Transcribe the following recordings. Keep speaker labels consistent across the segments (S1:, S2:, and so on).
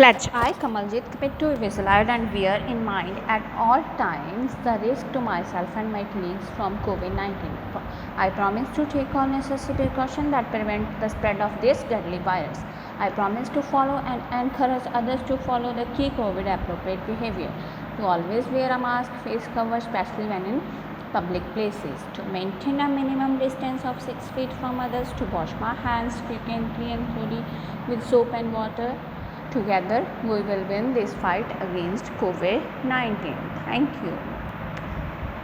S1: Pledge. I, Kamaljit, commit to visualize and bear in mind at all times the risk to myself and my colleagues from COVID-19. I promise to take all necessary precautions that prevent the spread of this deadly virus. I promise to follow and encourage others to follow the key COVID appropriate behavior, to always wear a mask, face cover, especially when in public places, to maintain a minimum distance of 6 feet from others, to wash my hands frequently and thoroughly with soap and water. Together we will win this fight against COVID-19. Thank you.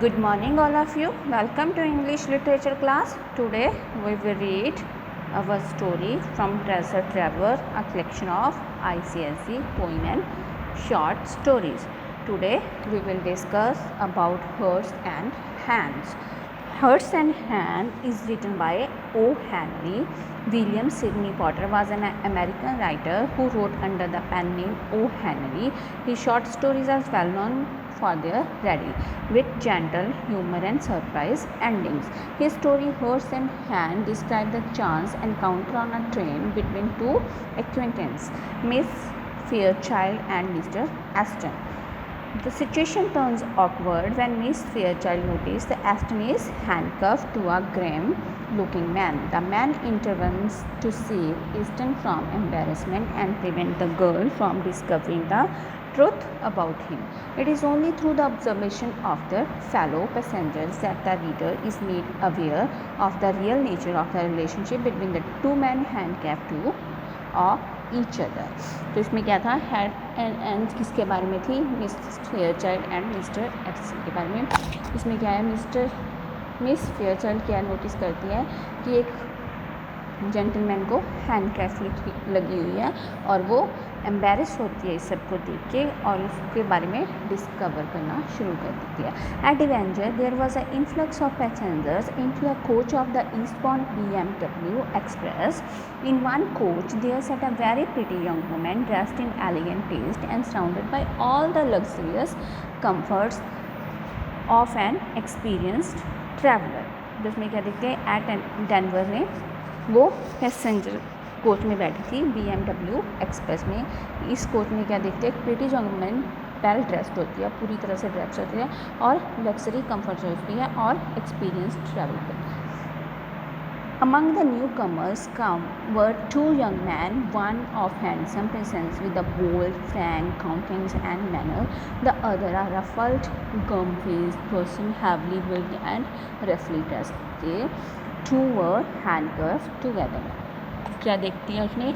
S1: Good morning all of you. Welcome to English literature class. Today we will read our story from Treasure Traveler, a collection of ICSE poem and short stories. Today we will discuss about Horse and Hands. Horse and Hand is written by O. Henry. William Sidney Potter was an American writer who wrote under the pen name O. Henry. His short stories are well known for their ready wit, gentle humor and surprise endings. His story Horse and Hand describes the chance encounter on a train between two acquaintances, Miss Fairchild and Mr. Aston. The situation turns awkward when Miss Fairchild notices that Aston is handcuffed to a grim-looking man. The man intervenes to save Aston from embarrassment and prevent the girl from discovering the truth about him. It is only through the observation of their fellow passengers that the reader is made aware of the real nature of the relationship between the two men handcuffed to each other. तो इसमें क्या था, head and किसके बारे में थी, miss Fairchild and mister Edson के बारे में. इसमें क्या है, मिस फेयरचाइल्ड क्या नोटिस करती है कि एक जेंटलमैन को हैंडकैफ लगी हुई है और वो एम्बेरस होती है इस सबको देख के और उसके बारे में डिस्कवर करना शुरू कर देती है. At avenger there was a influx of passengers into a coach of the eastbound BMW express. In one coach there sat a very pretty young woman dressed in elegant taste and surrounded by all the luxurious comforts of an experienced traveler. जिसमें क्या देखते हैं, eight Denver में वो passenger coach में बैठी थी BMW express में. इस कोच में क्या देखते हैं, pretty young woman well dressed होती है, पूरी तरह से ड्रेस होती है और लग्जरी कंफर्ट होती है और एक्सपीरियंस्ड ट्रैवल करती है. Among the newcomers were two young men, one of handsome presence with a bold, frank countenance and manner, the other a ruffled, gum-faced person, heavily built and roughly dressed. They two were handcuffed together. क्या देखती है उसमें,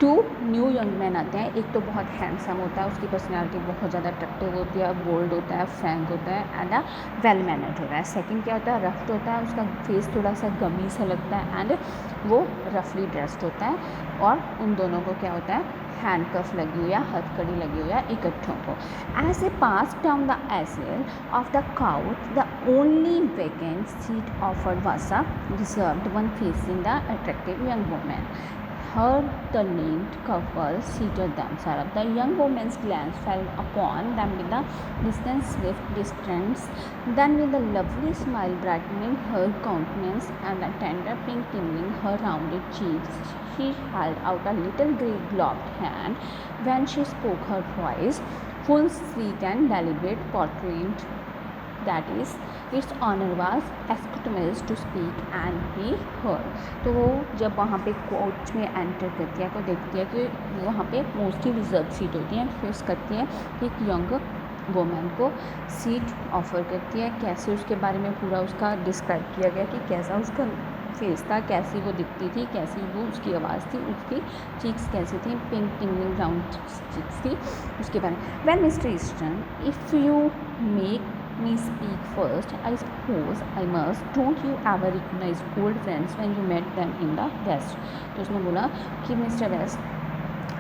S1: to new young man आते हैं. एक तो बहुत handsome होता है, उसकी पर्सनैलिटी बहुत ज़्यादा अट्रैक्टिव होती है, बोल्ड होता है, फ्रैंक होता है एंड वेल मैनर्ड होता है. सेकंड क्या होता है, रफ्ड होता है, उसका फेस थोड़ा सा गमी सा लगता है एंड वो रफली ड्रेस्ड होता है. और उन दोनों को क्या होता है, हैंडकफ लगी हुई है, हथकड़ी लगी हुई है इकट्ठों को. As a pass down the aisle of the couch the only vacant seat offered was a reserved one facing the attractive young woman. Her the named couple seated themselves. The young woman's glance fell upon them with a distant swift distance, then with a lovely smile brightening her countenance and a tender pink tingling her rounded cheeks, she held out a little grey gloved hand. When she spoke, her voice, full, sweet and deliberate, portrayed that is its honor was accustomed to speak and be heard. तो वो जब वहाँ पे coach में enter करती है तो देखती है कि वहाँ पे मोस्टली रिजर्व सीट होती है. फेस करती है एक यंग वुमेन को सीट ऑफ़र करती है. कैसे उसके बारे में पूरा उसका डिस्क्राइब किया गया कि कैसा उसका फेस था, कैसी वो दिखती थी, कैसी वो उसकी आवाज़ थी, उसकी चीक्स कैसी थी, पिंक टिंगलिंग राउंड चीक्स थी, उसके बारे में. Well mister Easton, if you make me speak first, I suppose I must. Don't you ever recognize old friends when you met them in the West? तो उसने बोला कि मिस्टर वेस्ट,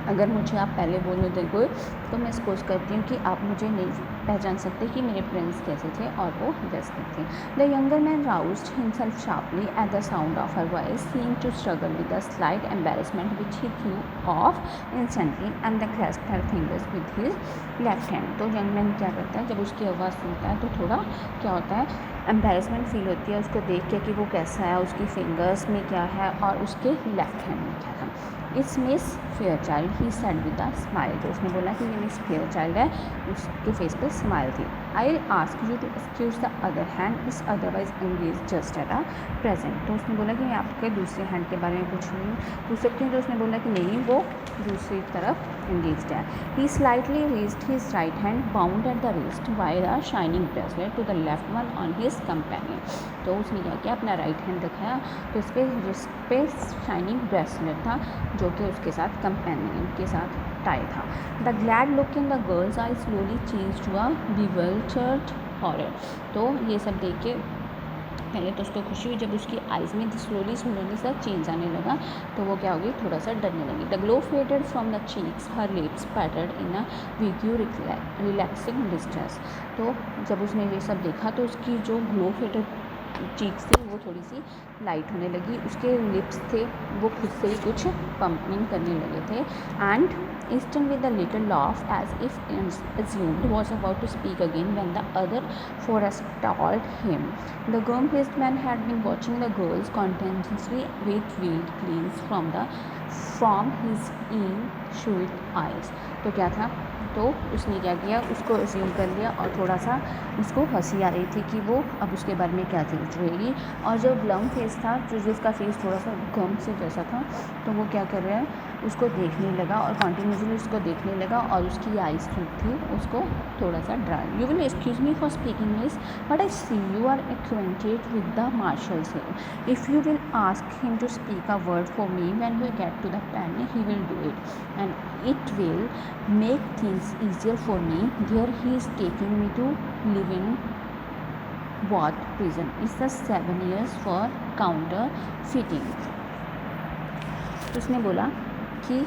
S1: अगर मुझे आप पहले बोलने देंगे तो मैं सपोज करती हूँ कि आप मुझे नहीं पहचान सकते कि मेरे फ्रेंड्स कैसे थे और वो वेस्ट में थे. The younger man roused himself sharply at the sound of her voice, seeing to struggle with the slight embarrassment which he threw off instantly and the grasped her fingers with his left hand. तो young man क्या करता है, जब उसकी आवाज़ सुनता है तो थोड़ा क्या होता है, एम्बेरसमेंट फील होती है उसको देख के कि वो कैसा है, उसकी फिंगर्स में क्या है और उसके लेफ्ट हैंड में क्या था। It's miss Fairchild he said with a smile. तो उसने बोला कि ये मिस फेयरचाइल्ड है, उसके फेस पे स्माइल थी। I will ask you to excuse the other hand is otherwise engaged just at a present. तो उसने बोला कि मैं आपके दूसरे हैंड के बारे में पूछ सकती हूँ। तो उसने बोला कि नहीं, वो दूसरी तरफ engaged है। He slightly raised his right hand, bound at the wrist, while a shining bracelet to the left one on his companion। तो उसने क्या किया, अपना राइट हैंड दिखाया तो इस पे रिस्ट पे शाइनिंग ब्रेसलेट था जो कि उसके साथ कंपेनियन के साथ टाई था। The glad look in the girls eye slowly change to a bewildered horror। तो ये सब देख के पहले तो उसको खुशी हुई, जब उसकी आइज़ में स्लोली सा चेंज आने लगा तो वो क्या होगी, थोड़ा सा डरने लगी। The glow faded from the cheeks, her lips pattered in a vague relaxing distress. तो जब उसने ये सब देखा तो उसकी जो ग्लो फेडेड चीक्स थी वो थोड़ी सी लाइट होने लगी, उसके लिप्स थे वो खुद से ही कुछ पंपिंग करने लगे थे। And Easton with a little laugh as if assumed was about to speak again when the other forestalled him. The gum-faced man had been watching the girls contentiously with veiled gleams from his in-shut eyes. तो क्या था, तो उसने क्या किया, उसको assume कर लिया और थोड़ा सा उसको हंसी आ रही थी कि वो अब उसके बारे में क्या सोच रहेगी। और जो ग्लम फेस था, जो जिसका फेस थोड़ा सा गम से जैसा था, तो वो क्या कर रहा है, उसको देखने लगा और कॉन्टीन्यूसली उसको देखने लगा और उसकी आइज़ जो थी उसको थोड़ा सा डरा। You will excuse me for speaking this but I see you are acquainted with the marshals here. If you will ask him to speak a word for me when we get to the plan he will do it and it will make things easier for me. There he is taking me to live in what prison? It's the 7 years for counterfeiting। उसने बोला कि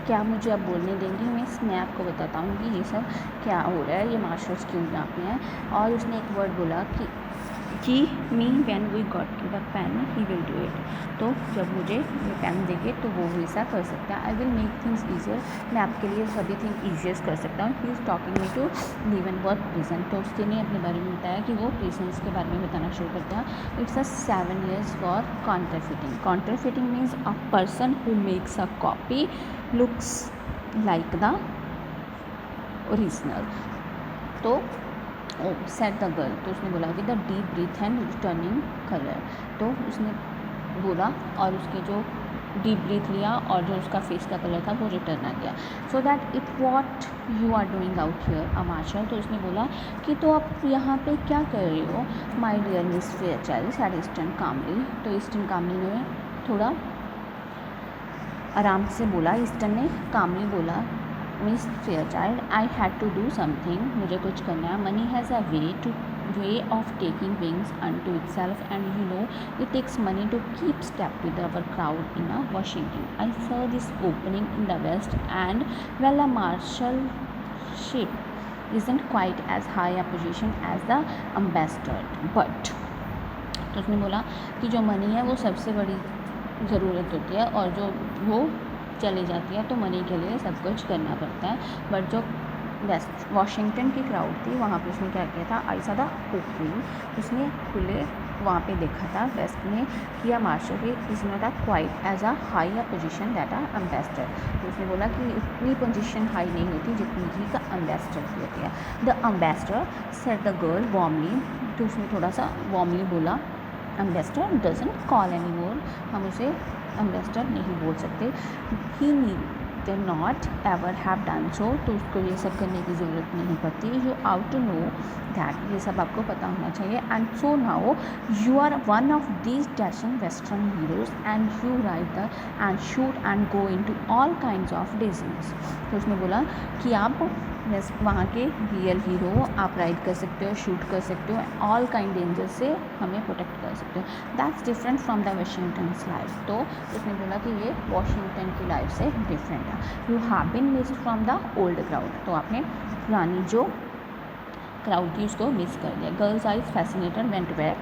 S1: क्या मुझे अब बोलने देंगी, मैं आपको बताता हूँ कि ये सब क्या हो रहा है, ये मार्शल्स क्यों यहाँ पे हैं। और उसने एक वर्ड बोला कि me when we got to the pen he will do it. तो जब मुझे ये पेन देंगे तो वो वैसा कर सकता है। I will make things easier, मैं आपके लिए सभी थिंग ईजियर कर सकता हूँ। He is talking me to live in work prison. तो उसके ने अपने बारे में बताया कि वो प्रिजन्स के बारे में बताना शुरू करता है। It's a 7 years for counterfeiting. Counterfeiting means a person who makes a copy looks like the original. तो सेट द गर्ल, तो उसने बोला with the deep breath and returning colour. तो उसने बोला और उसके जो डीप ब्रीथ लिया और जो उसका फेस का कलर था वो रिटर्न आ गया। So that it what you are doing out here a marshal. तो उसने बोला कि तो आप यहाँ पे क्या कर रही हो my dear Miss Fairchild, said Easton calmly. तो ईस्टर्न कामली ने थोड़ा आराम से बोला, ईस्टर्न ने कामली बोला Miss Fairchild I had to do something, मुझे कुछ करना है। Money has a way of taking wings unto itself and you know it takes money to keep step with our crowd in a Washington. I saw this opening in the west and well a marshalship isn't quite as high a position as the ambassador but। तो उसने बोला कि जो money है वो सबसे बड़ी ज़रूरत होती है और जो वो चली जाती है तो मनी के लिए सब कुछ करना पड़ता है। बट जो वेस्ट वाशिंगटन की क्राउड थी वहाँ पे उसने क्या किया था, आई सा द ओपनिंग, उसने खुले वहाँ पे देखा था वेस्ट में किया मार्शल की is not a quite as a high a position that a ambassador. तो उसने बोला कि इतनी पोजीशन हाई नहीं होती जितनी की का एम्बेसडर की होती है। The ambassador said the girl warmly. तो उसने थोड़ा सा वार्मली बोला ambassador doesn't call any more, हम उसे एम्बेसडर नहीं बोल सकते। He need not ever have done so. तो उसको ये सब करने की ज़रूरत नहीं पड़ती। You ought to know that, ये सब आपको पता होना चाहिए। And so now you are one of these dashing western heroes and you ride the and shoot and go in to all kinds of disease. तो उसने बोला कि आप वहाँ के रियल हीरो, आप राइड कर सकते हो, शूट कर सकते हो, ऑल काइंड डेंजर से हमें प्रोटेक्ट कर सकते हो। That's different from the Washington's life. तो उसने बोला कि ये वॉशिंगटन की लाइफ से डिफरेंट है। You have been missed from the old crowd. तो आपने पुरानी जो क्राउड थी उसको मिस कर दिया। Girls eyes fascinated went back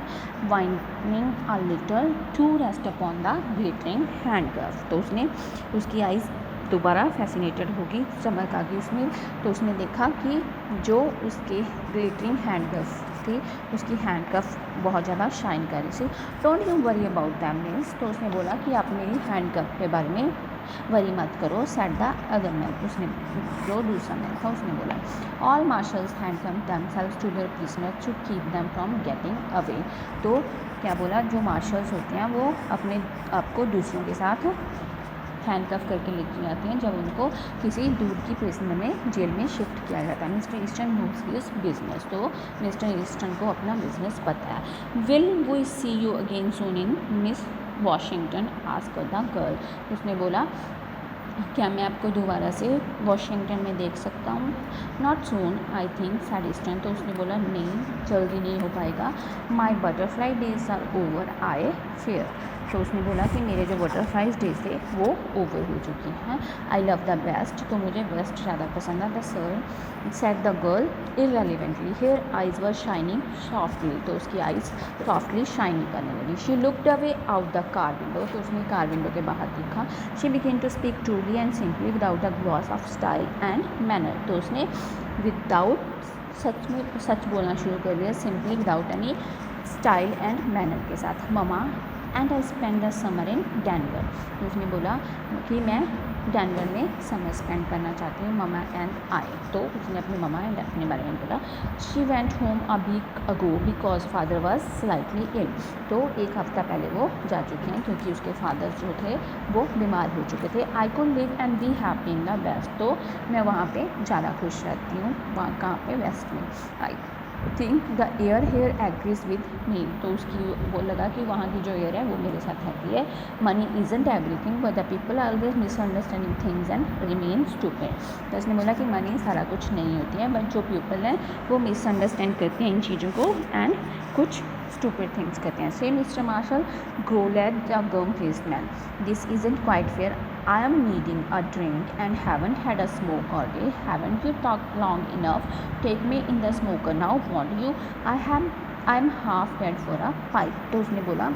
S1: winning a little to rest upon the glittering handcuff. तो उसकी आइज़ दोबारा फैसिनेटेड होगी, चमक आ गई उसमें। तो उसने देखा कि जो उसके ग्लिटरिंग हैंडकफ थी उसकी हैंडकफ बहुत ज़्यादा शाइन कर रही थी। Don't you worry about them means, तो उसने बोला कि आप मेरी हैंडकफ के बारे में वरी मत करो। सेट द अदर मैन, उसने जो दूसरा मैन था उसने बोला। All marshals handcuff themselves to their prisoner to keep them from getting away. तो क्या बोला, जो मार्शल्स होते हैं वो अपने आपको दूसरों के साथ हैंडकफ करके लेके जाते हैं जब उनको किसी दूर की प्रिजन में जेल में शिफ्ट किया जाता है। Mister Easton knows his business, तो मिस्टर ईस्टन को अपना बिजनेस पता है। Will we see you again soon in miss Washington asked the girl. उसने बोला क्या मैं आपको दोबारा से वॉशिंगटन में देख सकता हूँ? Not soon I think said Easton. तो उसने बोला नहीं, जल्दी नहीं हो पाएगा। My butterfly days are over I fear. तो उसने बोला कि मेरे जो बटरफ्लाइज डेज थे वो ओवर हो चुकी हैं। आई लव द बेस्ट, तो मुझे बेस्ट ज़्यादा पसंद है। The sir said the girl irrelevantly, her eyes were shining softly. तो उसकी आइज़ सॉफ्टली शाइनिंग करने लगी। She looked away out the car window, तो उसने कार विंडो के बाहर देखा। She began to speak truly and simply without a gloss of style and manner. तो उसने विदाउट सच बोलना शुरू कर दिया, simply without any style and manner के साथ। Mama and I spend the summer in Denver. तो उसने बोला कि मैं डेनवर में समर स्पेंड करना चाहती हूँ। ममा एंड आई, तो उसने अपनी ममा एंड अपने बारे में बोला। She went home a week ago because father was slightly ill. तो एक हफ्ता पहले वो जा चुके हैं क्योंकि उसके फादर जो थे वो बीमार हो चुके थे। I could live and be happy in the west, तो मैं वहाँ पे ज़्यादा खुश रहती हूँ। वहाँ कहाँ पे? वेस्ट में। I think the air here agrees with me. तो उसकी वो लगा कि वहाँ की जो एयर है वो मेरे साथ हैप्पी है। Money isn't everything but the people are always misunderstanding things and remain stupid. तो उसने बोला कि मनी सारा कुछ नहीं होती है, बट जो पीपल हैं वो मिसअंडरस्टैंड करते हैं इन चीज़ों को एंड कुछ stupid things करते हैं। Say Mr. Marshall, growled the gum-faced man. This isn't quite fair. I am needing a drink and haven't had a smoke all day. Haven't you talked long enough? Take me in the smoker now, won't you? I'm half dead for a pipe. तो उसने बोला,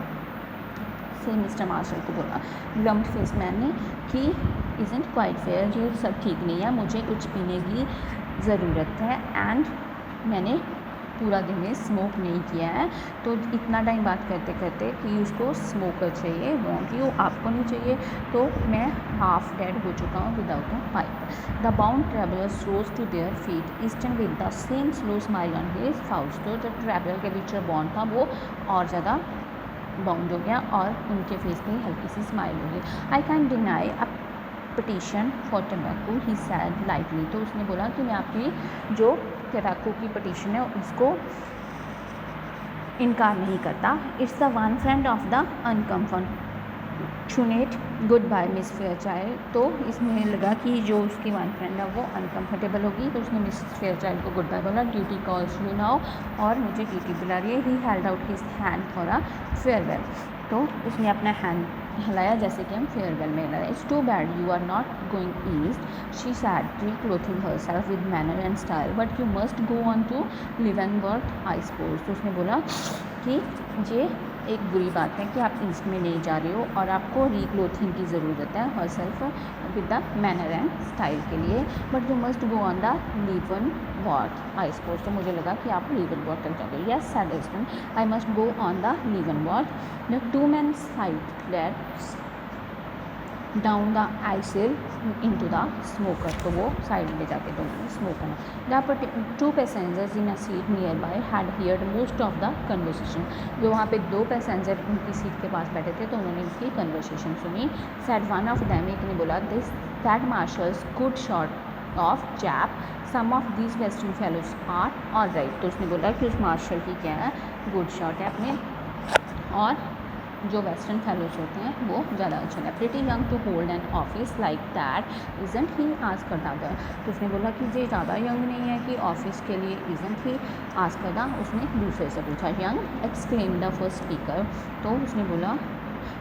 S1: से mister martial को बोला ग्लम्ड face man ने कि isn't quite fair, ये सब ठीक नहीं है, मुझे कुछ पीने की ज़रूरत है एंड मैंने पूरा दिन में स्मोक नहीं किया है। तो इतना टाइम बात करते करते कि उसको स्मोकर चाहिए, वॉन्ट यू, आपको नहीं चाहिए, तो मैं हाफ डेड हो चुका हूँ without a pipe. The bound travellers rose to their feet Easton with the same slow smile on his face. तो जो ट्रैवलर के बीच जो बॉन्ड था वो और ज़्यादा बाउंड हो गया और उनके फेस पे हल्की सी स्माइल हो गई। I can deny a petition for tobacco he sad lightly. तो उसने बोला कि मैं आपकी जो टबैको की पटिशन है उसको इनकार नहीं करता। It's the one friend of the unfortunate goodbye Miss Fairchild. तो इसमें लगा कि जो उसकी वन फ्रेंड है वो अनकम्फर्टेबल होगी, तो उसने मिस फेयरचाइल्ड को गुड बाय बोला। ड्यूटी कॉल्स यू नाउ, और मुझे ड्यूटी बुला रही है। He held out his hand for a farewell. तो उसने अपना हैंड हिलाया जैसे कि हम फेयरवेल में हिलाया। It's too bad you are not going east, she said reclothing herself with manner and style, but you must go on to live and work I suppose. तो उसने बोला कि ये एक बुरी बात है कि आप ईस्ट में नहीं जा रहे हो और आपको रीक्लोथिंग की ज़रूरत है herself with the manner and style के लिए, but you must go on the live and work I suppose. तो मुझे लगा कि आप लिव एंड वर्क तक जाओगे। Yes said husband, I must go on the live and work. The two man side that down the aisle into the smoker. तो वो साइड में जाके दोनों स्मोक करना। The two passengers in a seat near by had heard most of the conversation. जो वहाँ पे दो पैसेंजर उनकी सीट के पास बैठे थे तो उन्होंने उनकी कन्वर्सेशन सुनी। सैड वन ऑफ दैम, एक ने बोला, this that marshal's good shot of chap, some of these western fellows are all right. तो उसने बोला कि उस मार्शल की क्या है, गुड शॉट है अपने, और जो वेस्टर्न फेलोज होते हैं वो ज़्यादा अच्छे हैं। Pretty young to hold an office like that isn't he asked the other. तो उसने बोला कि ये ज़्यादा यंग नहीं है कि ऑफिस के लिए इजंट ही आस्क्ड द, उसने दूसरे से पूछा। Young exclaim the first speaker. तो उसने बोला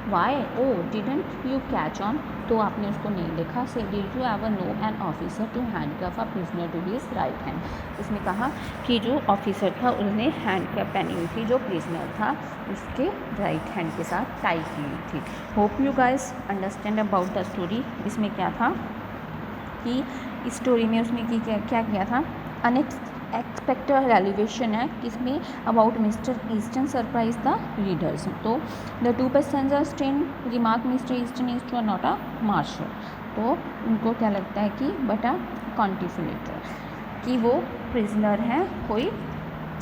S1: why, oh didn't you catch on, तो आपने उसको नहीं देखा। Say did you ever know an officer to handcuff a prisoner to his right hand. उसने कहा कि जो ऑफिसर था उसने हैंडकफ पहनी हुई थी, जो प्रिजनर था उसके राइट हैंड के साथ टाई की हुई थी। Hope you guys understand about the story. इसमें क्या था कि इस स्टोरी में उसने क्या किया था, अनएक्सपेक्टेड एलिवेशन है किसमें, about mister Easton surprise the readers. तो the two passengers train remark mister Easton is too not a marshal, तो उनको क्या लगता है कि बट अ कॉन्टिफिलेटर, कि वो प्रिजनर है, कोई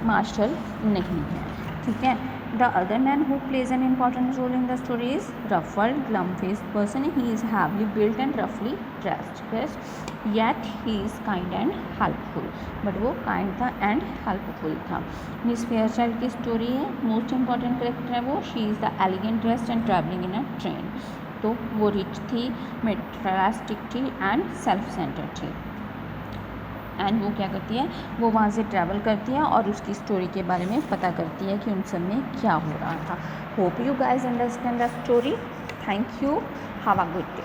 S1: मार्शल नहीं है, ठीक है। The other man who plays an important role in the story is ruffled glum faced person, he is heavily built and रफली dressed, yet he is kind and helpful, but वो kind था and helpful था। Miss Fairchild की story है, most important character है वो, she is the elegant dressed and travelling in a train, तो वो रिच थी, मेटेरियलिस्टिक थी एंड सेल्फ सेंटर्ड थी, एंड वो क्या करती है, वो वहाँ से ट्रैवल करती है और उसकी स्टोरी के बारे में पता करती है कि उन सब में क्या हो रहा था। Hope you guys understand the story. Thank you, have a good day.